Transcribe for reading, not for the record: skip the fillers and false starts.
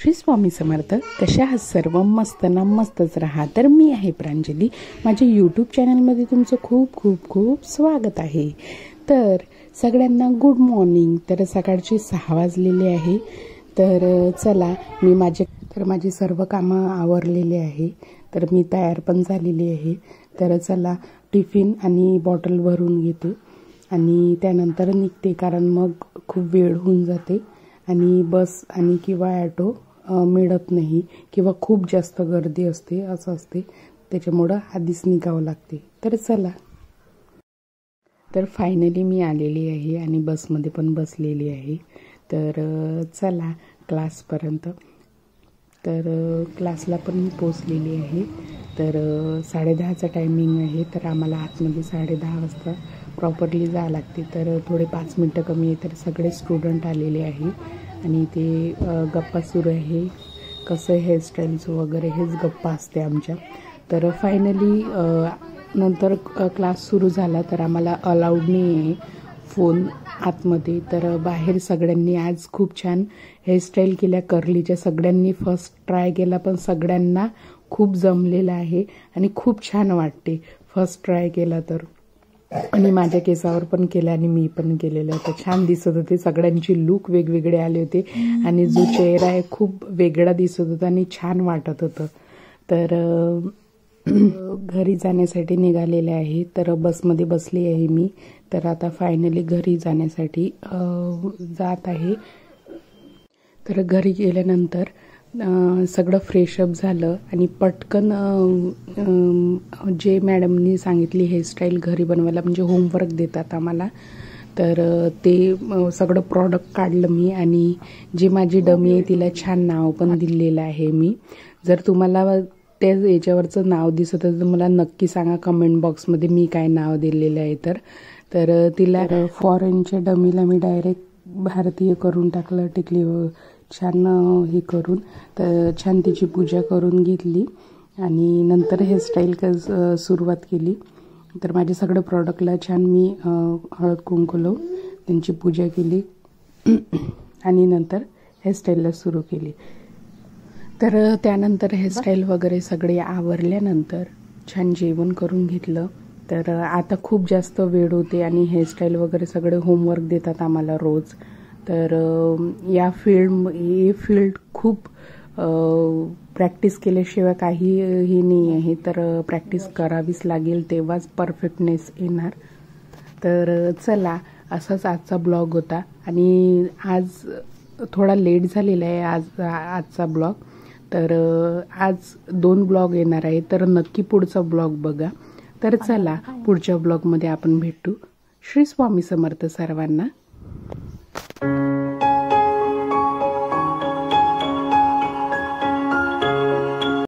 श्री स्वामी समर्थ. कशा आहात सर्व? मस्त ना? मस्तच राहा. तर मी आहे प्रांजली. माझ्या यूट्यूब चॅनलमध्ये तुमचं खूप खूप खूप स्वागत आहे. तर सगळ्यांना गुड मॉर्निंग. तर सकाळचे 6 वाजलेले आहे. तर चला, माझी सर्व कामं आवरलेली आहे. तर मी तयार पण झालेली आहे. तर चला, टिफिन आणि बॉटल भरून घेते आणि त्यानंतर निघते, कारण मग खूप वेळ होऊन जाते आणि बस आणि किंवा ॲटो मिळत नाही किंवा खूप जास्त गर्दी असते, असं असते. त्याच्यामुळं आधीच निघावं लागते. तर चला, तर फायनली मी आलेली आहे आणि बसमध्ये पण बसलेली आहे. तर चला क्लासपर्यंत. तर क्लासला पण मी पोचलेली आहे. तर 10:30चा टायमिंग आहे. तर आम्हाला आतमध्ये 10:30 वाजता प्रॉपरली जावं लागते. तर थोडे 5 मिनटं कमी आहे. तर सगळे स्टुडंट आलेले आहे आणि ते गप्पा सुरू आहे. कसं हेअरस्टाईलचं वगैरे हेच गप्पा असते आमच्या. तर फायनली नंतर क्लास सुरू झाला. तर आम्हाला अलाउड नाही आहे फोन आतमध्ये. तर बाहेर सगळ्यांनी आज खूप छान हेअरस्टाईल केल्या कर्लीच्या. सगळ्यांनी फर्स्ट ट्राय केला, पण सगळ्यांना खूप जमलेलं आहे आणि खूप छान वाटते फर्स्ट ट्राय केला तर. आणि माझ्या केसावर पण केलं आणि मी पण केलेलं. तर छान दिसत होते. सगळ्यांची लुक वेगवेगळे आले होते आणि जो चेहरा आहे खूप वेगळा दिसत होता आणि छान वाटत होतं. तर घरी जाण्यासाठी निघालेले आहे. तर बसमध्ये बसली आहे मी. तर आता फायनली घरी जाण्यासाठी जात आहे. तर घरी गेल्यानंतर सगळं फ्रेशअप झालं आणि पटकन जे मॅडमनी सांगितली हेअरस्टाईल घरी बनवायला, म्हणजे होमवर्क देतात आम्हाला, तर ते सगळं प्रॉडक्ट काढलं मी आणि जी माझी डमी आहे तिला छान नाव पण दिलेलं आहे मी. जर तुम्हाला त्या याच्यावरचं नाव दिसत तर मला नक्की सांगा कमेंट बॉक्समध्ये मी काय नाव दिलेलं आहे. तर तिला फॉरेनच्या डमीला मी डायरेक्ट भारतीय करून टाकलं. टिकली छान हे करून, तर छान तिची पूजा करून घेतली आणि नंतर हेअरस्टाईल सुरुवात केली. तर माझ्या सगळं प्रॉडक्टला छान मी हळद कुंकू लावून त्यांची पूजा केली आणि नंतर हेअरस्टाईलला सुरू केली. तर त्यानंतर हेअरस्टाईल वगैरे सगळे आवरल्यानंतर छान जेवण करून घेतलं. तर आता खूप जास्त वेळ होते आणि हेअरस्टाईल वगैरे सगळे होमवर्क देतात आम्हाला रोज. तर ही फील्ड खूप प्रॅक्टिस केल्याशिवाय काही हे नाही आहे. तर प्रॅक्टिस करावीच लागेल, तेव्हाच परफेक्टनेस येणार. तर चला, असाच आजचा ब्लॉग होता आणि आज थोडा लेट झालेला आहे आजचा ब्लॉग. तर आज 2 ब्लॉग येणार आहे. तर नक्की पुढचा ब्लॉग बघा. तर चला, पुढच्या ब्लॉगमध्ये आपण भेटू. श्री स्वामी समर्थ सर्वांना.